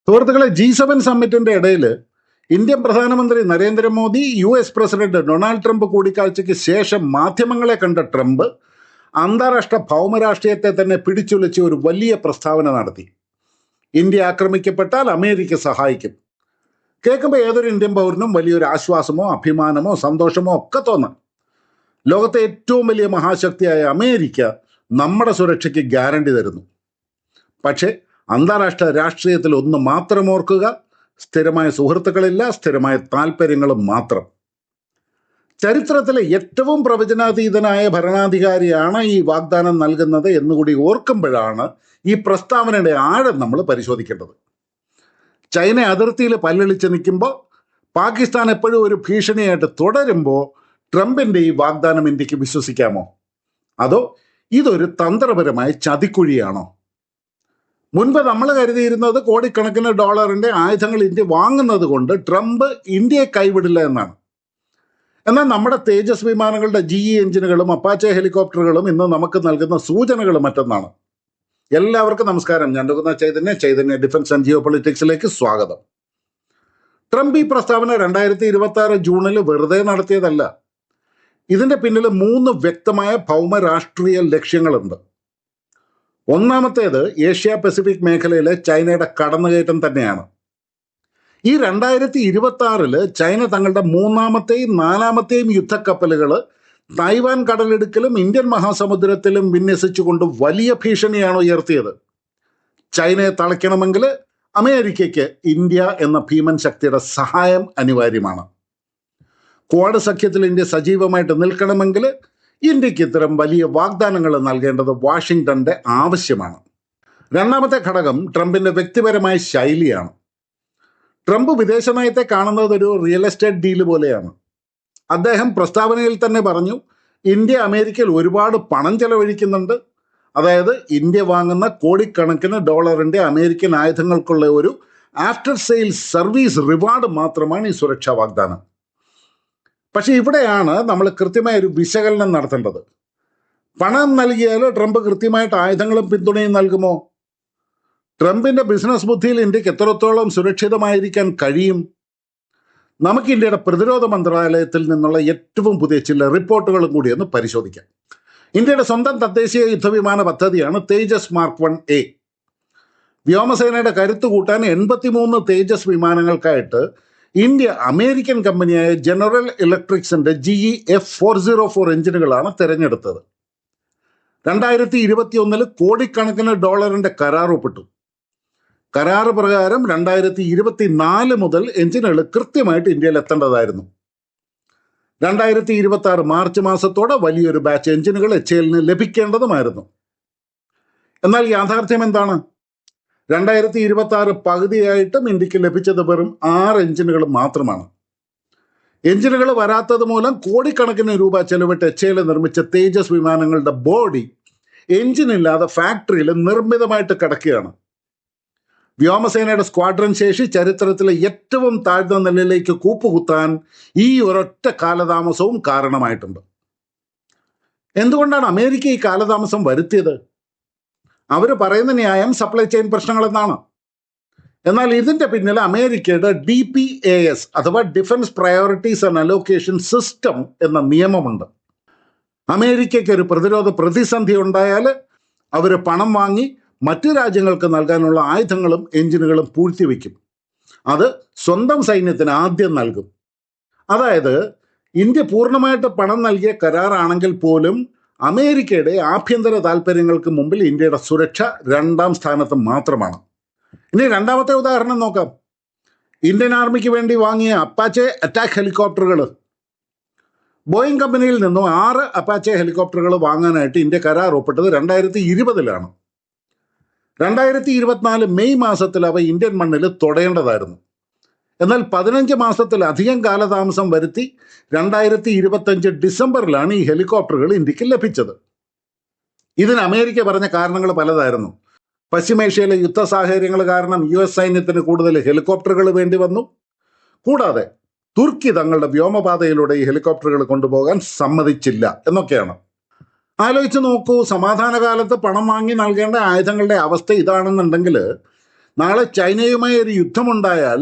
സുഹൃത്തുക്കളെ, G7 സമ്മിറ്റിന്റെ ഇടയിൽ Indian പ്രധാനമന്ത്രി Narendra Modi US president Donald Trump കൂടിക്കാഴ്ചയ്ക്ക് ശേഷം മാധ്യമങ്ങളെ കണ്ട ട്രംപ് അന്താരാഷ്ട്ര ഭൗമരാഷ്ട്രീയത്തെ തന്നെ പിടിച്ചുലച്ച് ഒരു വലിയ പ്രസ്താവന നടത്തി. ഇന്ത്യ ആക്രമിക്കപ്പെട്ടാൽ അമേരിക്ക സഹായിക്കും. കേൾക്കുമ്പോൾ ഏതൊരു ഇന്ത്യൻ പൗരനും വലിയൊരു ആശ്വാസമോ അഭിമാനമോ സന്തോഷമോ ഒക്കെ തോന്നാം. ലോകത്തെ ഏറ്റവും വലിയ മഹാശക്തിയായ അമേരിക്ക നമ്മുടെ സുരക്ഷയ്ക്ക് ഗ്യാരണ്ടി തരുന്നു. പക്ഷേ അന്താരാഷ്ട്ര രാഷ്ട്രീയത്തിൽ ഒന്ന് മാത്രം ഓർക്കുക: സ്ഥിരമായ സുഹൃത്തുക്കളില്ല, സ്ഥിരമായ താല്പര്യങ്ങളും മാത്രം. ചരിത്രത്തിലെ ഏറ്റവും പ്രവചനാതീതനായ ഭരണാധികാരിയാണ് ഈ വാഗ്ദാനം നൽകുന്നത് എന്നുകൂടി ഓർക്കുമ്പോഴാണ് ഈ പ്രസ്താവനയുടെ ആഴം നമ്മൾ പരിശോധിക്കേണ്ടത്. ചൈന അതിർത്തിയിൽ പല്ലളിച്ച് നിൽക്കുമ്പോൾ, പാകിസ്ഥാൻ എപ്പോഴും ഒരു ഭീഷണിയായിട്ട് തുടരുമ്പോൾ ട്രംപിൻ്റെ ഈ വാഗ്ദാനം ഇന്ത്യക്ക് വിശ്വസിക്കാമോ? അതോ ഇതൊരു തന്ത്രപരമായ ചതിക്കുഴിയാണോ? മുൻപ് നമ്മൾ കരുതിയിരുന്നത് കോടിക്കണക്കിന് ഡോളറിന്റെ ആയുധങ്ങൾ ഇന്ത്യ വാങ്ങുന്നത് കൊണ്ട് ട്രംപ് ഇന്ത്യയെ കൈവിടില്ല എന്നാണ്. എന്നാൽ നമ്മുടെ തേജസ് വിമാനങ്ങളുടെ GE എഞ്ചിനുകളും അപ്പാച്ചെ ഹെലികോപ്റ്ററുകളും ഇന്ന് നമുക്ക് നൽകുന്ന സൂചനകൾ മറ്റൊന്നാണ്. എല്ലാവർക്കും നമസ്കാരം. ഞാൻ ചൈതന്യ ഡിഫൻസ് ആൻഡ് ജിയോ പൊളിറ്റിക്സിലേക്ക് സ്വാഗതം. ട്രംപ് ഈ പ്രസ്താവന 2026 ജൂണിൽ വെറുതെ നടത്തിയതല്ല. ഇതിന്റെ പിന്നിൽ 3 വ്യക്തമായ ഭൗമരാഷ്ട്രീയ ലക്ഷ്യങ്ങളുണ്ട്. ഒന്നാമത്തേത് ഏഷ്യ പസഫിക് മേഖലയിലെ ചൈനയുടെ കടന്നുകയറ്റം തന്നെയാണ്. ഈ 2026 ചൈന തങ്ങളുടെ 3ാമത്തെയും 4ാമത്തെയും യുദ്ധക്കപ്പലുകൾ തായ്വാൻ കടലിടുക്കിലും ഇന്ത്യൻ മഹാസമുദ്രത്തിലും വിന്യസിച്ചുകൊണ്ട് വലിയ ഭീഷണിയാണ് ഉയർത്തിയത്. ചൈനയെ തളയ്ക്കണമെങ്കിൽ അമേരിക്കയ്ക്ക് ഇന്ത്യ എന്ന ഭീമൻ ശക്തിയുടെ സഹായം അനിവാര്യമാണ്. ക്വാഡ് സഖ്യത്തിൽ ഇന്ത്യ സജീവമായിട്ട് നിൽക്കണമെങ്കിൽ ഇന്ത്യക്ക് ഇത്തരം വലിയ വാഗ്ദാനങ്ങൾ നൽകേണ്ടത് വാഷിംഗ്ടന്റെ ആവശ്യമാണ്. രണ്ടാമത്തെ ഘടകം ട്രംപിന്റെ വ്യക്തിപരമായ ശൈലിയാണ്. ട്രംപ് വിദേശ നയത്തെ കാണുന്നത് ഒരു റിയൽ എസ്റ്റേറ്റ് ഡീല് പോലെയാണ്. അദ്ദേഹം പ്രസ്താവനയിൽ തന്നെ പറഞ്ഞു, ഇന്ത്യ അമേരിക്കയിൽ ഒരുപാട് പണം ചെലവഴിക്കുന്നുണ്ട്. അതായത് ഇന്ത്യ വാങ്ങുന്ന കോടിക്കണക്കിന് ഡോളറിന്റെ അമേരിക്കൻ ആയുധങ്ങൾക്കുള്ള ഒരു ആഫ്റ്റർ സെയിൽസ് സർവീസ് റിവാർഡ് മാത്രമാണ് ഈ സുരക്ഷാ വാഗ്ദാനം. പക്ഷെ ഇവിടെയാണ് നമ്മൾ കൃത്യമായ ഒരു വിശകലനം നടത്തേണ്ടത്. പണം നൽകിയാൽ ട്രംപ് കൃത്യമായിട്ട് ആയുധങ്ങളും പിന്തുണയും നൽകുമോ? ട്രംപിന്റെ ബിസിനസ് ബുദ്ധിയിൽ ഇന്ത്യക്ക് എത്രത്തോളം സുരക്ഷിതമായിരിക്കാൻ കഴിയും? നമുക്ക് ഇന്ത്യയുടെ പ്രതിരോധ മന്ത്രാലയത്തിൽ നിന്നുള്ള ഏറ്റവും പുതിയ ചില റിപ്പോർട്ടുകളും കൂടി ഒന്ന് പരിശോധിക്കാം. ഇന്ത്യയുടെ സ്വന്തം തദ്ദേശീയ യുദ്ധവിമാന പദ്ധതിയാണ് തേജസ് മാർക്ക് 1A. വ്യോമസേനയുടെ കരുത്ത് കൂട്ടാൻ 83 തേജസ് വിമാനങ്ങൾക്കായിട്ട് ഇന്ത്യ അമേരിക്കൻ കമ്പനിയായ ജനറൽ ഇലക്ട്രിക്സിന്റെ GE F404 എഞ്ചിനുകളാണ് തിരഞ്ഞെടുത്തത്. 2021 കോടിക്കണക്കിന് ഡോളറിന്റെ കരാർ ഒപ്പിട്ടു. കരാർ പ്രകാരം 2024 മുതൽ എഞ്ചിനുകൾ കൃത്യമായിട്ട് ഇന്ത്യയിൽ എത്തേണ്ടതായിരുന്നു. 2026 മാർച്ച് മാസത്തോടെ വലിയൊരു ബാച്ച് എഞ്ചിനുകൾ HALന് ലഭിക്കേണ്ടതുമായിരുന്നു. എന്നാൽ യാഥാർത്ഥ്യം എന്താണ്? 2026 പകുതിയായിട്ടും ഇന്ത്യക്ക് ലഭിച്ചത് വെറും 6 എഞ്ചിനുകൾ മാത്രമാണ്. എഞ്ചിനുകൾ വരാത്തത് മൂലം കോടിക്കണക്കിന് രൂപ ചെലവിട്ട് HAL നിർമ്മിച്ച തേജസ് വിമാനങ്ങളുടെ ബോഡി എഞ്ചിനില്ലാതെ ഫാക്ടറിയിൽ നിർമ്മിതമായിട്ട് കിടക്കുകയാണ്. വ്യോമസേനയുടെ സ്ക്വാഡ്രൺ ശേഷി ചരിത്രത്തിലെ ഏറ്റവും താഴ്ന്ന നിലയിലേക്ക് കൂപ്പുകുത്താൻ ഈ ഒരൊറ്റ കാലതാമസവും കാരണമായിട്ടുണ്ട്. എന്തുകൊണ്ടാണ് അമേരിക്ക ഈ കാലതാമസം വരുത്തിയത്? അവർ പറയുന്ന ന്യായം സപ്ലൈ ചെയിൻ പ്രശ്നങ്ങളെന്നാണ്. എന്നാൽ ഇതിന്റെ പിന്നിൽ അമേരിക്കയുടെ DPAS അഥവാ defence priorities and allocation system എന്ന നിയമമുണ്ട്. അമേരിക്കയ്ക്ക് ഒരു പ്രതിരോധ പ്രതിസന്ധി ഉണ്ടായാൽ അവർ പണം വാങ്ങി മറ്റു രാജ്യങ്ങൾക്ക് നൽകാനുള്ള ആയുധങ്ങളും എഞ്ചിനുകളും പൂഴ്ത്തിവെക്കും. അത് സ്വന്തം സൈന്യത്തിന് ആദ്യം നൽകും. അതായത് ഇന്ത്യ പൂർണ്ണമായിട്ട് പണം നൽകിയ കരാറാണെങ്കിൽ പോലും അമേരിക്കയുടെ ആഭ്യന്തര താല്പര്യങ്ങൾക്ക് മുമ്പിൽ ഇന്ത്യയുടെ സുരക്ഷ 2ാം സ്ഥാനത്ത് മാത്രമാണ്. ഇനി രണ്ടാമത്തെ ഉദാഹരണം നോക്കാം. ഇന്ത്യൻ ആർമിക്ക് വേണ്ടി വാങ്ങിയ അപ്പാച്ചെ അറ്റാക്ക് ഹെലികോപ്റ്ററുകൾ. ബോയിങ് കമ്പനിയിൽ നിന്നും 6 അപ്പാച്ചെ ഹെലികോപ്റ്ററുകൾ വാങ്ങാനായിട്ട് ഇന്ത്യ കരാർ ഒപ്പിട്ടത് 2020 2024 മെയ് മാസത്തിൽ അവ ഇന്ത്യൻ മണ്ണിൽ തൊടേണ്ടതായിരുന്നു. എന്നാൽ 15 മാസത്തിലധികം കാലതാമസം വരുത്തി 2025 ഡിസംബറിലാണ് ഈ ഹെലികോപ്റ്ററുകൾ ഇന്ത്യക്ക് ലഭിച്ചത്. ഇതിന് അമേരിക്ക പറഞ്ഞ കാരണങ്ങൾ പലതായിരുന്നു. പശ്ചിമേഷ്യയിലെ യുദ്ധ സാഹചര്യങ്ങൾ കാരണം US സൈന്യത്തിന് കൂടുതൽ ഹെലികോപ്റ്ററുകൾ വേണ്ടി വന്നു. കൂടാതെ തുർക്കി തങ്ങളുടെ വ്യോമപാതയിലൂടെ ഈ ഹെലികോപ്റ്ററുകൾ കൊണ്ടുപോകാൻ സമ്മതിച്ചില്ല എന്നൊക്കെയാണ്. ആലോചിച്ച് നോക്കൂ, സമാധാന കാലത്ത് പണം വാങ്ങി നൽകേണ്ട ആയുധങ്ങളുടെ അവസ്ഥ ഇതാണെന്നുണ്ടെങ്കിൽ നാളെ ചൈനയുമായി ഒരു യുദ്ധമുണ്ടായാൽ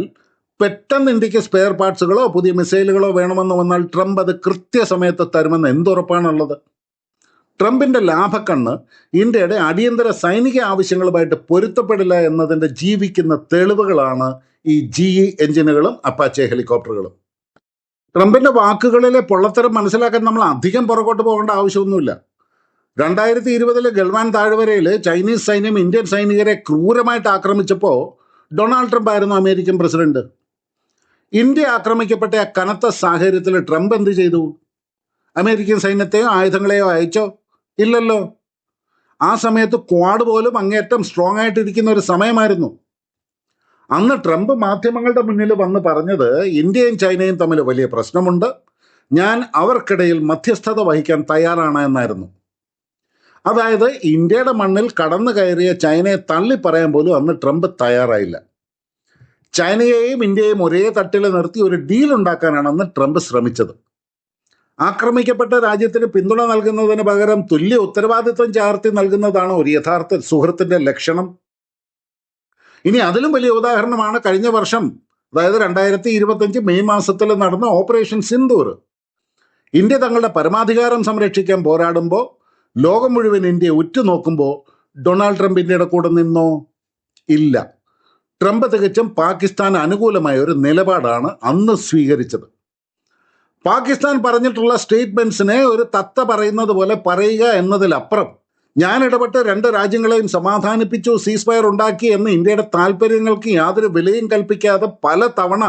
പെട്ടെന്ന് ഇന്ത്യക്ക് സ്പെയർ പാർട്സുകളോ പുതിയ മിസൈലുകളോ വേണമെന്ന് വന്നാൽ ട്രംപ് അത് കൃത്യസമയത്ത് തരുമെന്ന് എന്തുറപ്പാണുള്ളത്? ട്രംപിന്റെ ലാഭക്കണ്ണ് ഇന്ത്യയുടെ അടിയന്തര സൈനിക ആവശ്യങ്ങളുമായിട്ട് പൊരുത്തപ്പെടില്ല എന്നതിൻ്റെ ജീവിക്കുന്ന തെളിവുകളാണ് ഈ GE എഞ്ചിനുകളും അപ്പാച്ചെ ഹെലികോപ്റ്ററുകളും. ട്രംപിന്റെ വാക്കുകളിലെ പൊള്ളത്തരം മനസ്സിലാക്കാൻ നമ്മൾ അധികം പുറകോട്ട് പോകേണ്ട ആവശ്യമൊന്നുമില്ല. 2020 ഗൽവാൻ താഴ്വരയിൽ ചൈനീസ് സൈന്യം ഇന്ത്യൻ സൈനികരെ ക്രൂരമായിട്ട് ആക്രമിച്ചപ്പോൾ ഡൊണാൾഡ് ട്രംപ് ആയിരുന്നു അമേരിക്കൻ പ്രസിഡന്റ്. ഇന്ത്യ ആക്രമിക്കപ്പെട്ട ആ കനത്ത സാഹചര്യത്തിൽ ട്രംപ് എന്ത് ചെയ്തു? അമേരിക്കൻ സൈന്യത്തെയോ ആയുധങ്ങളെയോ അയച്ചോ? ഇല്ലല്ലോ. ആ സമയത്ത് ക്വാഡ് പോലും അങ്ങേയറ്റം സ്ട്രോങ് ആയിട്ടിരിക്കുന്ന ഒരു സമയമായിരുന്നു. അന്ന് ട്രംപ് മാധ്യമങ്ങളുടെ മുന്നിൽ വന്ന് പറഞ്ഞത് ഇന്ത്യയും ചൈനയും തമ്മിൽ വലിയ പ്രശ്നമുണ്ട്, ഞാൻ അവർക്കിടയിൽ മധ്യസ്ഥത വഹിക്കാൻ തയ്യാറാണ് എന്നായിരുന്നു. അതായത് ഇന്ത്യയുടെ മണ്ണിൽ കടന്നു കയറിയ ചൈനയെ തള്ളി പറയാൻ പോലും അന്ന് ട്രംപ് തയ്യാറായില്ല. ചൈനയെയും ഇന്ത്യയും ഒരേ തട്ടിൽ നിർത്തി ഒരു ഡീൽ ഉണ്ടാക്കാനാണ് അന്ന് ട്രംപ് ശ്രമിച്ചത്. ആക്രമിക്കപ്പെട്ട രാജ്യത്തിന് പിന്തുണ നൽകുന്നതിന് പകരം തുല്യ ഉത്തരവാദിത്വം ചാർത്തി നൽകുന്നതാണ് ഒരു യഥാർത്ഥ സുഹൃത്തിന്റെ ലക്ഷണം. ഇനി അതിലും വലിയ ഉദാഹരണമാണ് കഴിഞ്ഞ വർഷം, അതായത് 2025 മെയ് മാസത്തിൽ നടന്ന ഓപ്പറേഷൻ സിന്ദൂർ. ഇന്ത്യ തങ്ങളുടെ പരമാധികാരം സംരക്ഷിക്കാൻ പോരാടുമ്പോൾ ലോകം മുഴുവൻ ഇന്ത്യയെ ഉറ്റുനോക്കുമ്പോൾ ഡൊണാൾഡ് ട്രംപ് ഇന്ത്യയുടെ കൂടെ നിന്നോ? ഇല്ല. ട്രംപ് തികച്ചും പാകിസ്ഥാൻ അനുകൂലമായ ഒരു നിലപാടാണ് അന്ന് സ്വീകരിച്ചത്. പാകിസ്ഥാൻ പറഞ്ഞിട്ടുള്ള സ്റ്റേറ്റ്മെന്റ്സിനെ ഒരു തത്ത പറയുന്നത് പോലെ പറയുക എന്നതിലപ്പുറം ഞാൻ ഇടപെട്ട് രണ്ട് രാജ്യങ്ങളെയും സമാധാനിപ്പിച്ചു, സീസ്ഫയർ ഉണ്ടാക്കി എന്ന് ഇന്ത്യയുടെ താല്പര്യങ്ങൾക്ക് യാതൊരു വിലയും കൽപ്പിക്കാതെ പല തവണ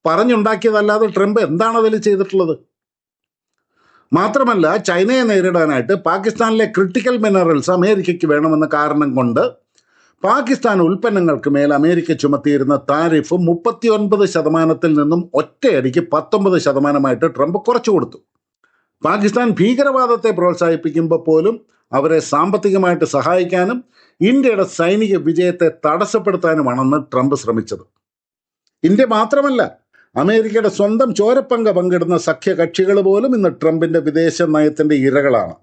പറഞ്ഞുണ്ടാക്കിയതല്ലാതെ ട്രംപ് എന്താണ് അതിൽ ചെയ്തിട്ടുള്ളത്? മാത്രമല്ല, ചൈനയെ നേരിടാനായിട്ട് പാകിസ്ഥാനിലെ ക്രിട്ടിക്കൽ മിനറൽസ് അമേരിക്കയ്ക്ക് വേണമെന്ന കാരണം കൊണ്ട് പാകിസ്ഥാൻ ഉൽപ്പന്നങ്ങൾക്ക് മേൽ അമേരിക്ക ചുമത്തിയിരുന്ന താരിഫ് 39% നിന്നും ഒറ്റയടിക്ക് 19% ട്രംപ് കുറച്ചു കൊടുത്തു. പാകിസ്ഥാൻ ഭീകരവാദത്തെ പ്രോത്സാഹിപ്പിക്കുമ്പോൾ പോലും അവരെ സാമ്പത്തികമായിട്ട് സഹായിക്കാനും ഇന്ത്യയുടെ സൈനിക വിജയത്തെ തടസ്സപ്പെടുത്താനുമാണെന്ന് ട്രംപ് ശ്രമിച്ചത്. ഇന്ത്യ മാത്രമല്ല, അമേരിക്കയുടെ സ്വന്തം ചോരപ്പങ്ക പങ്കിടുന്ന സഖ്യകക്ഷികൾ പോലും ഇന്ന് ട്രംപിന്റെ വിദേശ നയത്തിന്റെ ഇരകളാണ്.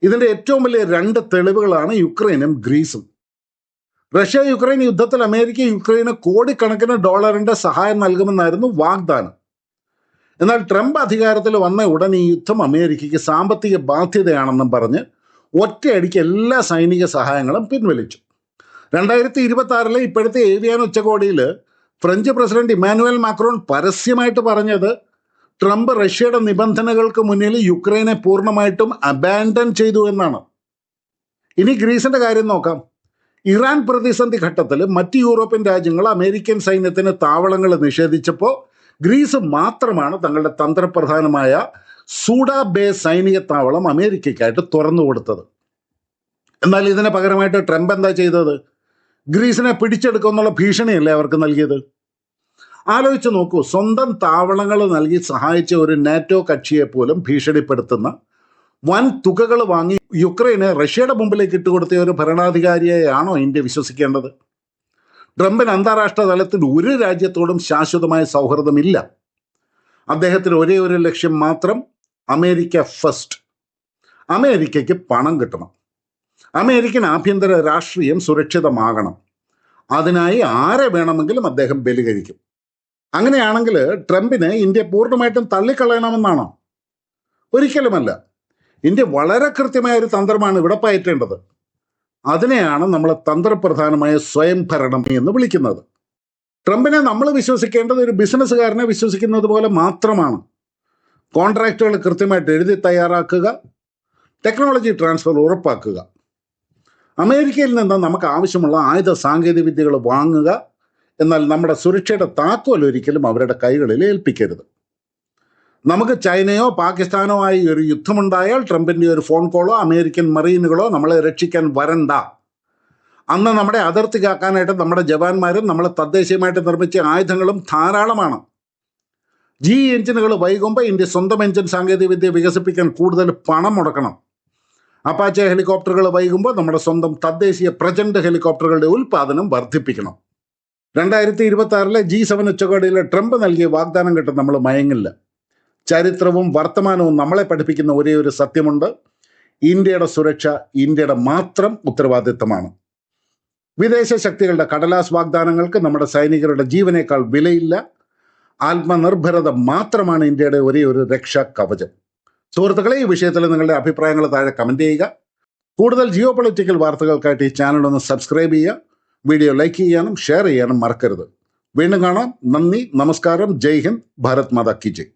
ഇതിന്റെ ഏറ്റവും വലിയ 2 തെളിവുകളാണ് യുക്രൈനും ഗ്രീസും. റഷ്യ യുക്രൈൻ യുദ്ധത്തിൽ അമേരിക്ക യുക്രൈന് കോടിക്കണക്കിന് ഡോളറിന്റെ സഹായം നൽകുമെന്നായിരുന്നു വാഗ്ദാനം. എന്നാൽ ട്രംപ് അധികാരത്തിൽ വന്ന ഉടൻ ഈ യുദ്ധം അമേരിക്കയ്ക്ക് സാമ്പത്തിക ബാധ്യതയാണെന്നും പറഞ്ഞ് ഒറ്റയടിക്ക് എല്ലാ സൈനിക സഹായങ്ങളും പിൻവലിച്ചു. 2026 ഇപ്പോഴത്തെ ഏവിയാൻ ഉച്ചകോടിയിൽ ഫ്രഞ്ച് പ്രസിഡന്റ് ഇമ്മാനുവൽ മാക്രോൺ പരസ്യമായിട്ട് പറഞ്ഞത് ട്രംപ് റഷ്യയുടെ നിബന്ധനകൾക്ക് മുന്നിൽ യുക്രൈനെ പൂർണ്ണമായിട്ടും അബാൻഡൻ ചെയ്തു എന്നാണ്. ഇനി ഗ്രീസിന്റെ കാര്യം നോക്കാം. ഇറാൻ പ്രതിസന്ധി ഘട്ടത്തിൽ മറ്റ് യൂറോപ്യൻ രാജ്യങ്ങൾ അമേരിക്കൻ സൈന്യത്തിന് താവളങ്ങൾ നിഷേധിച്ചപ്പോൾ ഗ്രീസ് മാത്രമാണ് തങ്ങളുടെ തന്ത്രപ്രധാനമായ സൂഡ ബേ സൈനിക താവളം അമേരിക്കയ്ക്കായിട്ട് തുറന്നു കൊടുത്തത്. എന്നാൽ ഇതിന് പകരമായിട്ട് ട്രംപ് എന്താ ചെയ്തത്? ഗ്രീസിനെ പിടിച്ചെടുക്കുമെന്നുള്ള ഭീഷണിയല്ലേ അവർക്ക് നൽകിയത്? ആലോചിച്ച് നോക്കൂ, സ്വന്തം താവളങ്ങൾ നൽകി സഹായിച്ച ഒരു നാറ്റോ കക്ഷിയെ പോലും ഭീഷണിപ്പെടുത്തുന്ന വൻ തുകകൾ വാങ്ങി യുക്രൈനെ റഷ്യയുടെ മുമ്പിലേക്ക് ഇട്ടുകൊടുത്ത ഒരു ഭരണാധികാരിയെയാണോ ഇന്ത്യ വിശ്വസിക്കേണ്ടത്? ട്രംപിന് അന്താരാഷ്ട്ര തലത്തിൽ ഒരു രാജ്യത്തോടും ശാശ്വതമായ സൗഹൃദമില്ല. അദ്ദേഹത്തിന് ഒരേ ഒരു ലക്ഷ്യം മാത്രം, അമേരിക്ക ഫസ്റ്റ്. അമേരിക്കയ്ക്ക് പണം കിട്ടണം, അമേരിക്കൻ ആഭ്യന്തര രാഷ്ട്രീയം സുരക്ഷിതമാകണം. അതിനായി ആരെ വേണമെങ്കിലും അദ്ദേഹം ബലികഴിക്കും. അങ്ങനെയാണെങ്കിൽ ട്രംപിനെ ഇന്ത്യ പൂർണ്ണമായിട്ടും തള്ളിക്കളയണമെന്നാണോ? ഒരിക്കലുമല്ല. ഇന്ത്യ വളരെ കൃത്യമായ ഒരു തന്ത്രമാണ് ഇവിടെ പയറ്റേണ്ടത്. അതിനെയാണ് നമ്മൾ തന്ത്രപ്രധാനമായ സ്വയംഭരണം എന്ന് വിളിക്കുന്നത്. ട്രംപിനെ നമ്മൾ വിശ്വസിക്കേണ്ടത് ഒരു ബിസിനസ്സുകാരനെ വിശ്വസിക്കുന്നത് പോലെ മാത്രമാണ്. കോൺട്രാക്റ്റുകൾ കൃത്യമായിട്ട് എഴുതി തയ്യാറാക്കുക, ടെക്നോളജി ട്രാൻസ്ഫർ ഉറപ്പാക്കുക, അമേരിക്കയിൽ നിന്ന് നമുക്ക് ആവശ്യമുള്ള ആയുധ സാങ്കേതിക വിദ്യകൾ വാങ്ങുക. എന്നാൽ നമ്മുടെ സുരക്ഷയുടെ താക്കോൽ ഒരിക്കലും അവരുടെ കൈകളിൽ ഏൽപ്പിക്കരുത്. നമുക്ക് ചൈനയോ പാകിസ്ഥാനോ ആയി ഒരു യുദ്ധമുണ്ടായാൽ ട്രംപിൻ്റെ ഒരു ഫോൺ കോളോ അമേരിക്കൻ മറീനുകളോ നമ്മളെ രക്ഷിക്കാൻ വരണ്ട. അന്ന് നമ്മുടെ അതിർത്തി കാക്കാനായിട്ട് നമ്മുടെ ജവാന്മാരും നമ്മൾ തദ്ദേശീയമായിട്ട് നിർമ്മിച്ച ആയുധങ്ങളും ധാരാളമാണ്. GE എഞ്ചിനുകൾ വൈകുമ്പോൾ ഇന്ത്യ സ്വന്തം എഞ്ചിൻ സാങ്കേതികവിദ്യ വികസിപ്പിക്കാൻ കൂടുതൽ പണം മുടക്കണം. അപ്പാച്ചെ ഹെലികോപ്റ്ററുകൾ വൈകുമ്പോൾ നമ്മുടെ സ്വന്തം തദ്ദേശീയ പ്രചണ്ഡ് ഹെലികോപ്റ്ററുകളുടെ ഉൽപ്പാദനം വർദ്ധിപ്പിക്കണം. 2026 G7 ഉച്ചകോടിയിൽ ട്രംപ് നൽകിയ വാഗ്ദാനം കേട്ട് നമ്മൾ മയങ്ങില്ല. ചരിത്രവും വർത്തമാനവും നമ്മളെ പഠിപ്പിക്കുന്ന ഒരേ ഒരു സത്യമുണ്ട്: ഇന്ത്യയുടെ സുരക്ഷ ഇന്ത്യയുടെ മാത്രം ഉത്തരവാദിത്തമാണ്. വിദേശ ശക്തികളുടെ കടലാസ് വാഗ്ദാനങ്ങൾക്ക് നമ്മുടെ സൈനികരുടെ ജീവനേക്കാൾ വിലയില്ല. ആത്മനിർഭരത മാത്രമാണ് ഇന്ത്യയുടെ ഒരേ ഒരു രക്ഷാ കവചം. സുഹൃത്തുക്കളെ, ഈ വിഷയത്തിൽ നിങ്ങളുടെ അഭിപ്രായങ്ങൾ താഴെ കമന്റ് ചെയ്യുക. കൂടുതൽ ജിയോ പൊളിറ്റിക്കൽ വാർത്തകൾക്കായിട്ട് ഈ ചാനൽ ഒന്ന് സബ്സ്ക്രൈബ് ചെയ്യുക. വീഡിയോ ലൈക്ക് ചെയ്യാനും ഷെയർ ചെയ്യാനും മറക്കരുത്. വീണ്ടും കാണാം. നന്ദി, നമസ്കാരം, ജയ് ഹിന്ദ്, ഭാരത് മാതാ കി ജയ്.